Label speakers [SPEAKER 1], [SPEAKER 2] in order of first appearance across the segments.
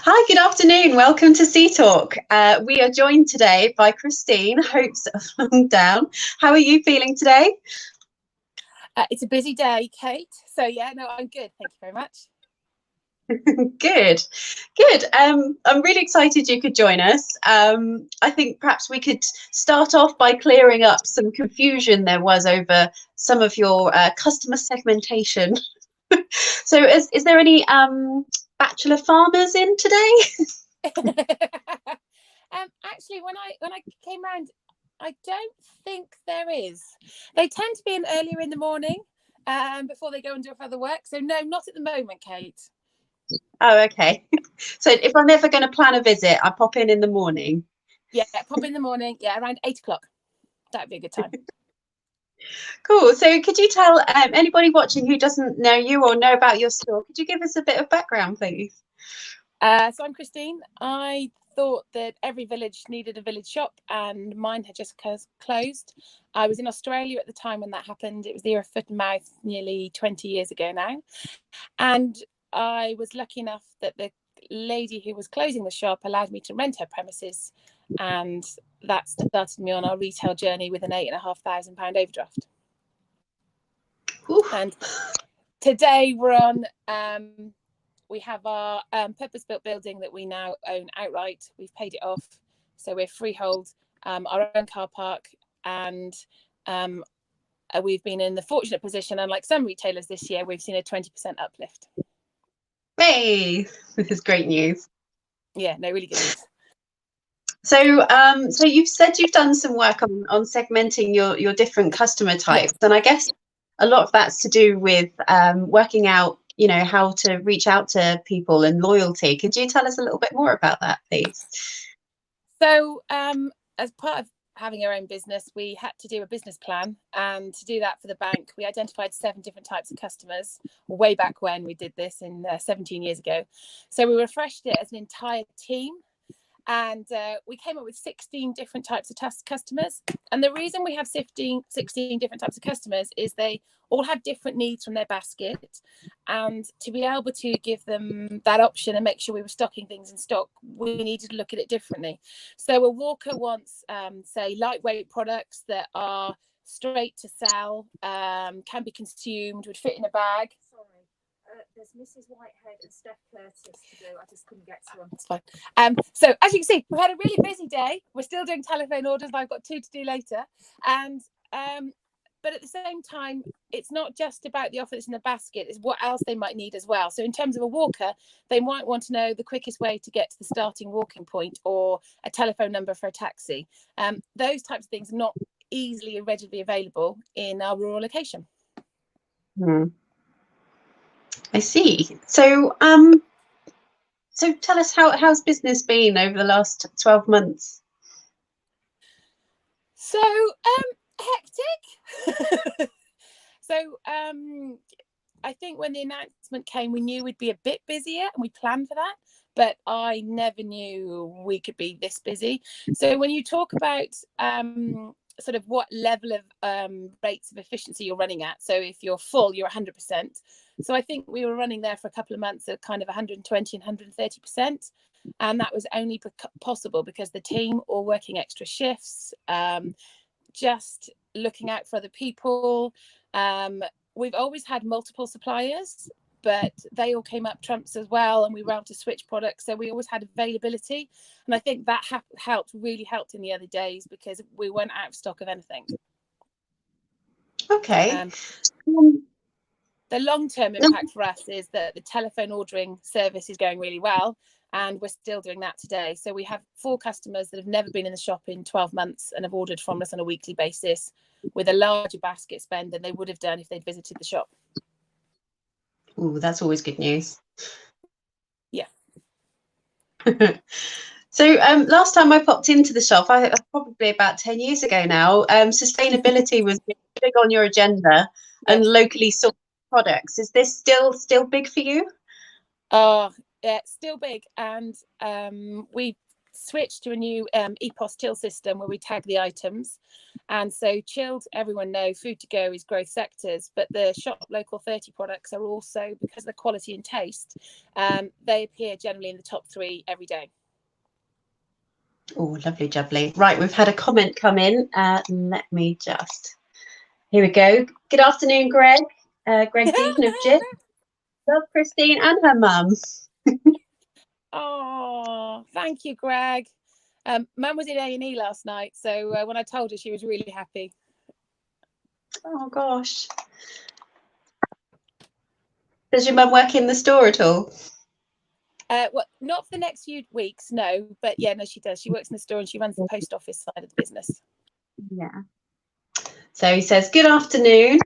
[SPEAKER 1] Hi, good afternoon. Welcome to Sea Talk. We are joined today by Christine, host of Longtown. How are you feeling today?
[SPEAKER 2] It's a busy day, Kate. So yeah, no, I'm good. Thank you very much.
[SPEAKER 1] Good. I'm really excited you could join us. I think perhaps we could start off by clearing up some confusion there was over some of your customer segmentation. So is there any bachelor farmers in today?
[SPEAKER 2] Actually, when I came round, I don't think there is. They tend to be in earlier in the morning, before they go and do further work. So no, not at the moment, Kate.
[SPEAKER 1] Oh, okay. So if I'm ever going to plan a visit, I pop in the morning.
[SPEAKER 2] Yeah, pop in the morning. Yeah, around 8 o'clock. That'd be a good time.
[SPEAKER 1] Cool. So could you tell anybody watching who doesn't know you or know about your store, could you give us a bit of background, please?
[SPEAKER 2] So I'm Christine. I thought that every village needed a village shop, and mine had just closed. I was in Australia at the time when that happened. It was the ear, foot and mouth nearly 20 years ago now. And I was lucky enough that the lady who was closing the shop allowed me to rent her premises, and that started me on our retail journey with an £8,500 overdraft.
[SPEAKER 1] Oof.
[SPEAKER 2] And today we're on we have our purpose-built building that we now own outright. We've paid it off, so we're freehold, our own car park, and we've been in the fortunate position, unlike some retailers this year, we've seen a 20% uplift.
[SPEAKER 1] Hey, this is great news.
[SPEAKER 2] Yeah, no, really good news.
[SPEAKER 1] So, so you've said you've done some work on segmenting your different customer types,
[SPEAKER 2] Yes.
[SPEAKER 1] and I guess a lot of that's to do with working out, you know, how to reach out to people and loyalty. Could you tell us a little bit more about that, please?
[SPEAKER 2] So, as part of having our own business, we had to do a business plan, and to do that for the bank, we identified 7 different types of customers. Way back when we did this in 17 years ago, so we refreshed it as an entire team. And we came up with 16 different types of customers. And the reason we have 16 different types of customers is they all have different needs from their basket. And to be able to give them that option and make sure we were stocking things in stock, we needed to look at it differently. So a walker wants, say, lightweight products that are straight to sell, can be consumed, would fit in a bag. There's Mrs. Whitehead and Steph Curtis to do. I just couldn't get to them. It's fine. So as you can see, we've had a really busy day. We're still doing telephone orders. I've got 2 to do later. And but at the same time, it's not just about the offer that's in the basket. It's what else they might need as well. So in terms of a walker, they might want to know the quickest way to get to the starting walking point, or a telephone number for a taxi. Those types of things are not easily and readily available in our rural location.
[SPEAKER 1] I see. So, so tell us how's business been over the last 12 months?
[SPEAKER 2] So, hectic. So, I think when the announcement came, we knew we'd be a bit busier, and we planned for that. But I never knew we could be this busy. So when you talk about sort of what level of rates of efficiency you're running at, so if you're full, you're 100%. So I think we were running there for a couple of months at kind of 120 and 130%. And that was only possible because the team all working extra shifts, just looking out for other people. We've always had multiple suppliers, but they all came up trumps as well, and we were able to switch products. So we always had availability. And I think that really helped in the early days, because we weren't out of stock of anything.
[SPEAKER 1] Okay.
[SPEAKER 2] The long-term impact for us is that the telephone ordering service is going really well, and we're still doing that today. So we have 4 customers that have never been in the shop in 12 months and have ordered from us on a weekly basis, with a larger basket spend than they would have done if they'd visited the shop.
[SPEAKER 1] Oh, that's always good news.
[SPEAKER 2] Yeah.
[SPEAKER 1] So last time I popped into the shop, probably about 10 years ago now, sustainability was big on your agenda, and locally sourced products. Is this still big for you?
[SPEAKER 2] Yeah, still big. And we switched to a new EPOS till system where we tag the items. And so chilled, everyone knows food to go is growth sectors, but the Shop Local 30 products are also, because of the quality and taste, they appear generally in the top 3 every day.
[SPEAKER 1] Oh, lovely jubbly. Right, we've had a comment come in. Let me just, here we go. Good afternoon, Greg. Greg Deacon of JIT. Love Christine and her mum.
[SPEAKER 2] Oh, thank you, Greg. Mum was in A&E last night, so when I told her, she was really happy.
[SPEAKER 1] Oh gosh. Does your mum work in the store at all?
[SPEAKER 2] Well, not for the next few weeks, no. But yeah, no, she does. She works in the store and she runs the post office side of the business.
[SPEAKER 1] Yeah. So he says, good afternoon.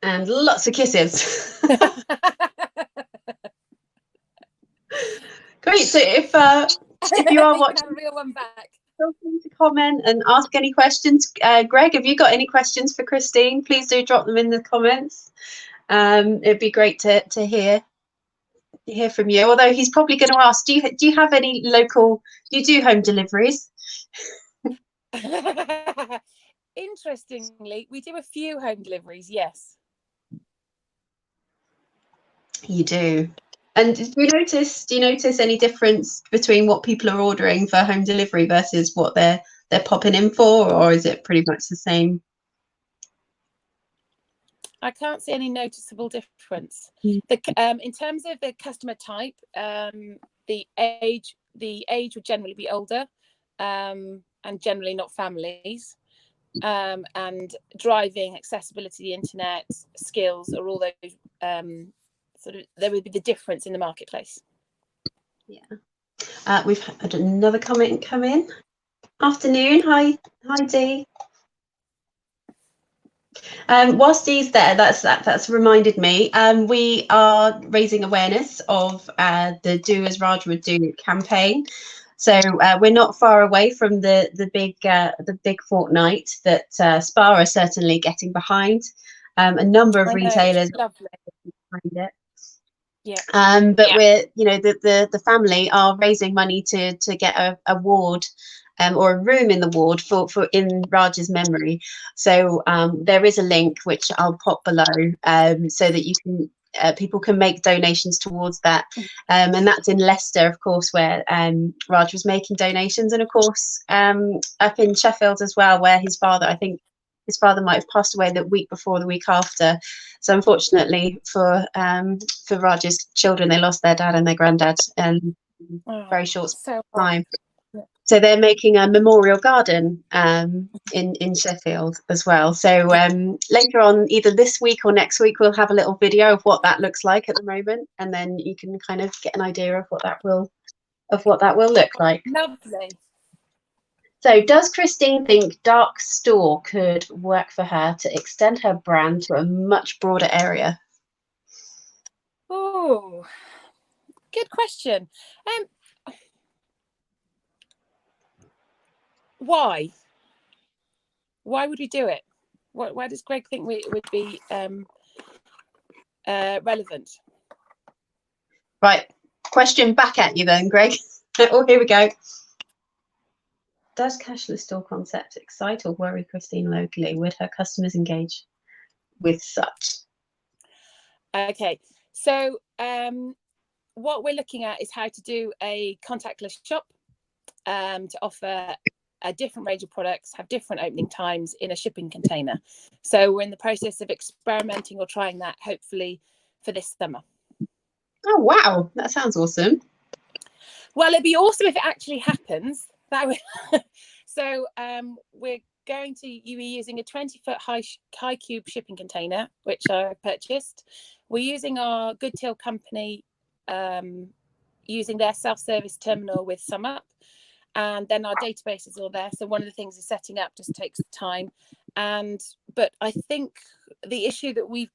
[SPEAKER 1] And lots of kisses. Great. So if you are watching,
[SPEAKER 2] a real one back.
[SPEAKER 1] Feel free to comment and ask any questions. Greg, have you got any questions for Christine? Please do drop them in the comments. It'd be great to hear from you. Although he's probably going to ask, do you have any local? Do you do home deliveries?
[SPEAKER 2] Interestingly, we do a few home deliveries. Yes.
[SPEAKER 1] You do. And do you notice any difference between what people are ordering for home delivery versus what they're popping in for, or is it pretty much the same?
[SPEAKER 2] I can't see any noticeable difference. In terms of the customer type, the age would generally be older, and generally not families. And driving, accessibility to the internet, skills are all those there would be the difference in the marketplace.
[SPEAKER 1] Yeah. We've had another comment come in. Afternoon. Hi Dee. Whilst Dee's there, that's reminded me. We are raising awareness of the Do As Raj Would Do campaign. So we're not far away from the big fortnight that Spa are certainly getting behind. A number of retailers behind it.
[SPEAKER 2] Yeah.
[SPEAKER 1] But we're, the family are raising money to get a ward or a room in the ward for in Raj's memory. So there is a link which I'll pop below so that you can people can make donations towards that. And that's in Leicester, of course, where Raj was making donations, and of course up in Sheffield as well, where his father, I think his father might have passed away the week before, the week after. So unfortunately for Raj's children, they lost their dad and their granddad in very short time. So they're making a memorial garden in Sheffield as well. So later on, either this week or next week, we'll have a little video of what that looks like at the moment, and then you can kind of get an idea of what that will look like.
[SPEAKER 2] Lovely.
[SPEAKER 1] So does Christine think dark store could work for her to extend her brand to a much broader area?
[SPEAKER 2] Oh, good question. Why would we do it? Why does Greg think it would be relevant?
[SPEAKER 1] Right, question back at you then, Greg. Oh, here we go. Does cashless store concept excite or worry Christine locally? Would her customers engage with such?
[SPEAKER 2] Okay, so what we're looking at is how to do a contactless shop to offer a different range of products, have different opening times in a shipping container. So we're in the process of experimenting or trying that, hopefully for this summer.
[SPEAKER 1] Oh wow, that sounds awesome.
[SPEAKER 2] Well, it'd be awesome if it actually happens. That would. So we're going to be using a 20-foot high cube shipping container, which I purchased. We're using our Good Till company, using their self-service terminal with SumUp. And then our database is all there. So one of the things is setting up just takes time. But I think the issue that we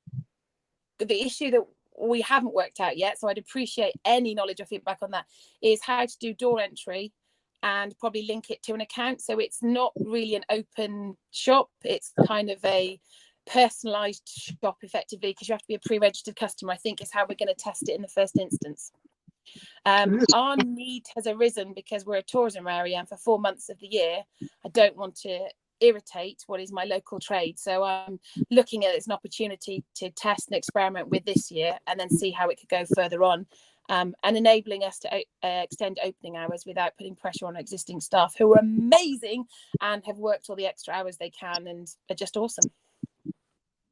[SPEAKER 2] haven't worked out yet, so I'd appreciate any knowledge or feedback on that, is how to do door entry and probably link it to an account. So it's not really an open shop. It's kind of a personalized shop effectively, because you have to be a pre-registered customer, I think, is how we're going to test it in the first instance. Our need has arisen because we're a tourism area, and for 4 months of the year, I don't want to irritate what is my local trade. So I'm looking at it as an opportunity to test and experiment with this year, and then see how it could go further on, and enabling us to extend opening hours without putting pressure on existing staff, who are amazing and have worked all the extra hours they can and are just awesome.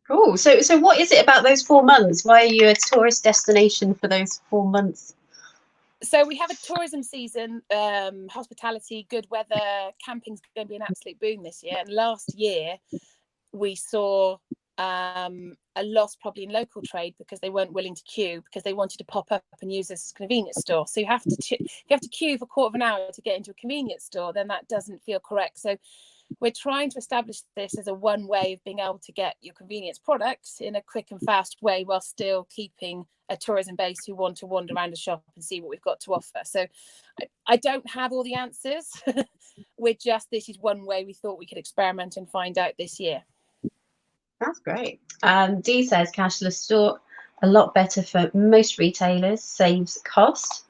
[SPEAKER 1] Cool. So what is it about those 4 months? Why are you a tourist destination for those 4 months?
[SPEAKER 2] So we have a tourism season, hospitality, good weather, camping's going to be an absolute boom this year. And last year we saw a loss probably in local trade because they weren't willing to queue, because they wanted to pop up and use this as a convenience store. So you have to queue for a quarter of an hour to get into a convenience store. Then that doesn't feel correct. So we're trying to establish this as a one way of being able to get your convenience products in a quick and fast way, while still keeping a tourism base who want to wander around the shop and see what we've got to offer. So I don't have all the answers. This is one way we thought we could experiment and find out this year.
[SPEAKER 1] That's great. Dee says cashless store, a lot better for most retailers, saves cost.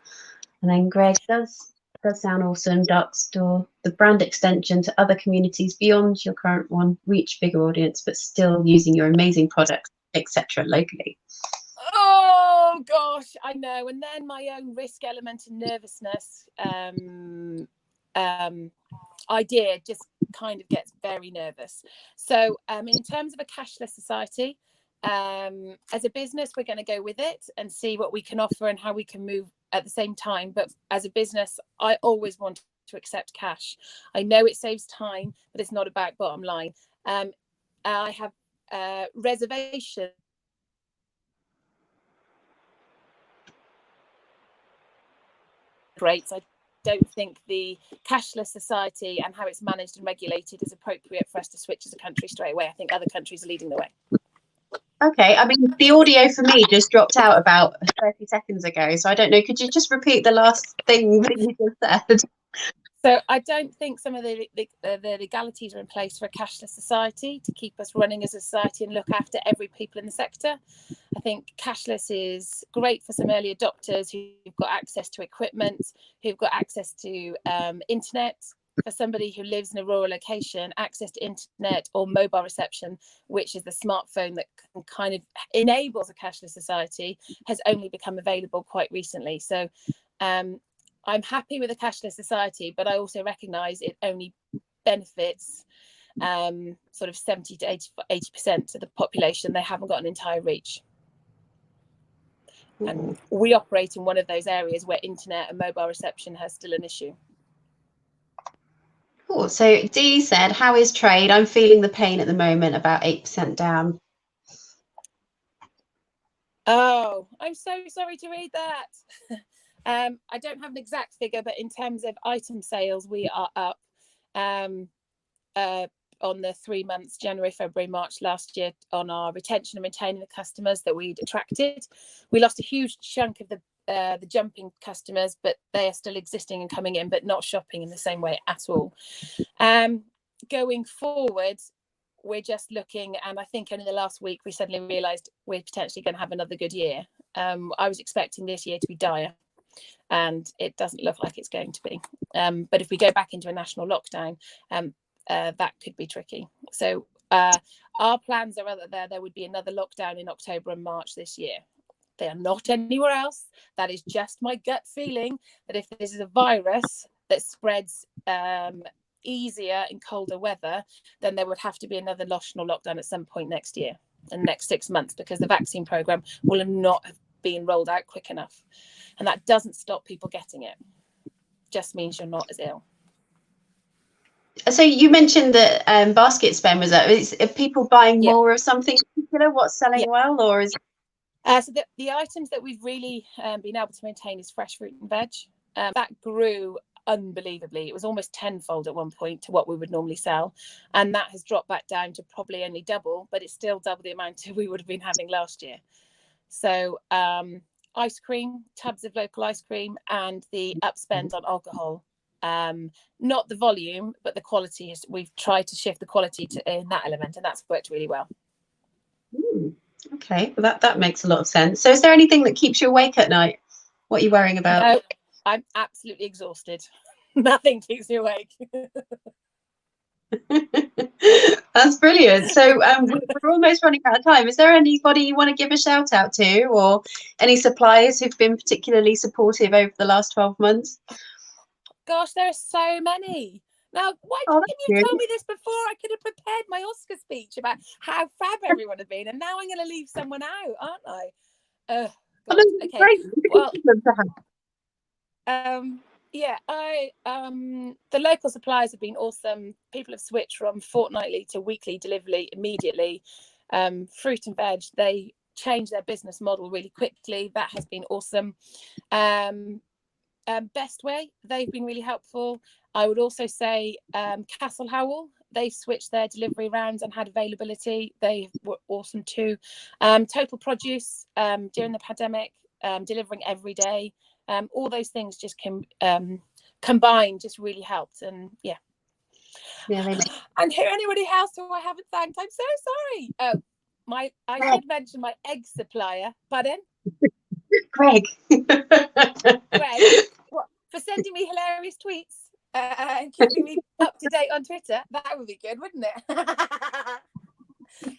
[SPEAKER 1] And then Greg does sound awesome. Dark store, the brand extension to other communities beyond your current one, reach bigger audience, but still using your amazing products, etc. locally.
[SPEAKER 2] Oh gosh, I know. And then my own risk element and nervousness idea just kind of gets very nervous. So in terms of a cashless society, as a business, we're going to go with it and see what we can offer and how we can move at the same time. But as a business, I always want to accept cash. I know it saves time, but it's not about bottom line. I have reservations. Rates. I don't think the cashless society and how it's managed and regulated is appropriate for us to switch as a country straight away. I think other countries are leading the way.
[SPEAKER 1] Okay, I mean, the audio for me just dropped out about 30 seconds ago, so I don't know. Could you just repeat the last thing that you just said?
[SPEAKER 2] So I don't think some of the legalities are in place for a cashless society to keep us running as a society and look after every people in the sector. I think cashless is great for some early adopters who've got access to equipment, who've got access to internet. For somebody who lives in a rural location, access to internet or mobile reception, which is the smartphone that kind of enables a cashless society, has only become available quite recently. So I'm happy with a cashless society, but I also recognise it only benefits sort of 70 to 80% of the population. They haven't got an entire reach. And we operate in one of those areas where internet and mobile reception has still an issue.
[SPEAKER 1] Cool. So Dee said, how is trade? I'm feeling the pain at the moment, about 8% down.
[SPEAKER 2] Oh, I'm so sorry to read that. I don't have an exact figure, but in terms of item sales, we are up on the 3 months, January, February, March last year, on our retention and retaining the customers that we'd attracted. We lost a huge chunk of the jumping customers, but they are still existing and coming in, but not shopping in the same way at all. Going forward, we're just looking, and I think only the last week we suddenly realised we're potentially going to have another good year. I was expecting this year to be dire, and it doesn't look like it's going to be. But if we go back into a national lockdown, that could be tricky. So our plans are that there would be another lockdown in October and March this year. They are not anywhere else. That is just my gut feeling, that if this is a virus that spreads easier in colder weather, then there would have to be another national lockdown at some point next year and next 6 months, because the vaccine program will not have been rolled out quick enough. And that doesn't stop people getting it. Just means you're not as ill.
[SPEAKER 1] So you mentioned that basket spend was up. Are people buying more of something in particular? What's selling well, or is
[SPEAKER 2] so the items that we've really been able to maintain is fresh fruit and veg. That grew unbelievably. It was almost tenfold at one point to what we would normally sell, and that has dropped back down to probably only double, but it's still double the amount we would have been having last year. So ice cream, tubs of local ice cream, and the upspend on alcohol. Not the volume, but the quality. We've tried to shift the quality in that element, and that's worked really well.
[SPEAKER 1] Okay, well that makes a lot of sense. So is there anything that keeps you awake at night? What are you worrying about?
[SPEAKER 2] No, I'm absolutely exhausted. Nothing keeps me awake.
[SPEAKER 1] That's brilliant. So we're almost running out of time. Is there anybody you want to give a shout out to, or any suppliers who've been particularly supportive over the last 12 months?
[SPEAKER 2] Gosh, there are so many. Now, why
[SPEAKER 1] Oh,
[SPEAKER 2] didn't you
[SPEAKER 1] that's
[SPEAKER 2] tell
[SPEAKER 1] good.
[SPEAKER 2] me this before? I could have prepared my Oscar speech about how fab everyone had been, and now I'm going to leave someone out, aren't I? Oh,
[SPEAKER 1] Oh,
[SPEAKER 2] God.
[SPEAKER 1] that's
[SPEAKER 2] Okay.
[SPEAKER 1] great.
[SPEAKER 2] Well,
[SPEAKER 1] To have.
[SPEAKER 2] yeah, the local suppliers have been awesome. People have switched from fortnightly to weekly delivery immediately. Fruit and veg, they changed their business model really quickly. That has been awesome. Best Way, they've been really helpful. I would also say Castle Howell, they've switched their delivery rounds and had availability. They were awesome too. Total Produce, during the pandemic, delivering every day. All those things just combined just really helped. And yeah.
[SPEAKER 1] Yeah, they
[SPEAKER 2] And who anybody else who I haven't thanked? I'm so sorry. Oh, I should mention my egg supplier. Pardon?
[SPEAKER 1] Greg.
[SPEAKER 2] Greg, what, for sending me hilarious tweets and keeping me up to date on Twitter. That would be good, wouldn't it?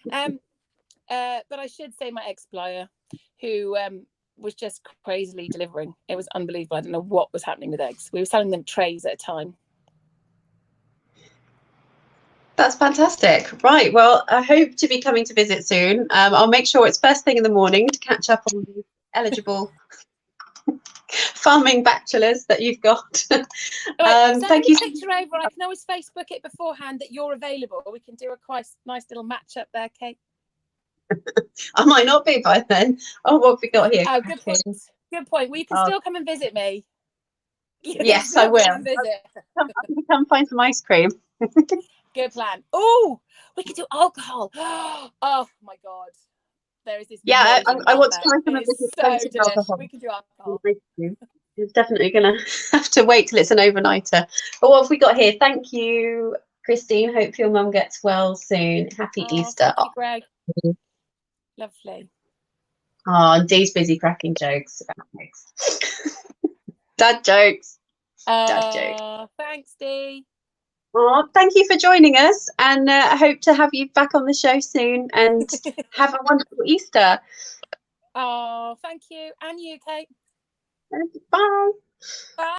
[SPEAKER 2] But I should say my ex-supplier, who was just crazily delivering. It was unbelievable. I don't know what was happening with eggs. We were selling them trays at a time.
[SPEAKER 1] That's fantastic. Right. Well, I hope to be coming to visit soon. I'll make sure it's first thing in the morning to catch up on the eligible farming bachelors that you've got.
[SPEAKER 2] Right, send
[SPEAKER 1] Thank
[SPEAKER 2] me
[SPEAKER 1] you.
[SPEAKER 2] a picture over. I can always Facebook it beforehand that you're available. We can do a quite nice little match up there, Kate.
[SPEAKER 1] I might not be by then. Oh, what have we got here?
[SPEAKER 2] Oh, good point. Good point. Well, you can still come and visit me.
[SPEAKER 1] Yes, I will. Come find some ice cream.
[SPEAKER 2] Good plan. Oh, we could do alcohol. Oh my God. There is this.
[SPEAKER 1] Yeah, I want to
[SPEAKER 2] vodka.
[SPEAKER 1] try some of
[SPEAKER 2] It's
[SPEAKER 1] this
[SPEAKER 2] so
[SPEAKER 1] expensive
[SPEAKER 2] delish.
[SPEAKER 1] alcohol.
[SPEAKER 2] We could do alcohol.
[SPEAKER 1] It's definitely going to have to wait till it's an overnighter. But what have we got here? Thank you, Christine. Hope your mum gets well soon. Happy Easter.
[SPEAKER 2] Thank you, Greg. Lovely.
[SPEAKER 1] Oh, Dee's busy cracking jokes about eggs. Dad jokes. Dad jokes.
[SPEAKER 2] Thanks, Dee.
[SPEAKER 1] Oh, thank you for joining us, and I hope to have you back on the show soon. And have a wonderful Easter.
[SPEAKER 2] Oh, thank you, and you, Kate.
[SPEAKER 1] Bye.
[SPEAKER 2] Bye.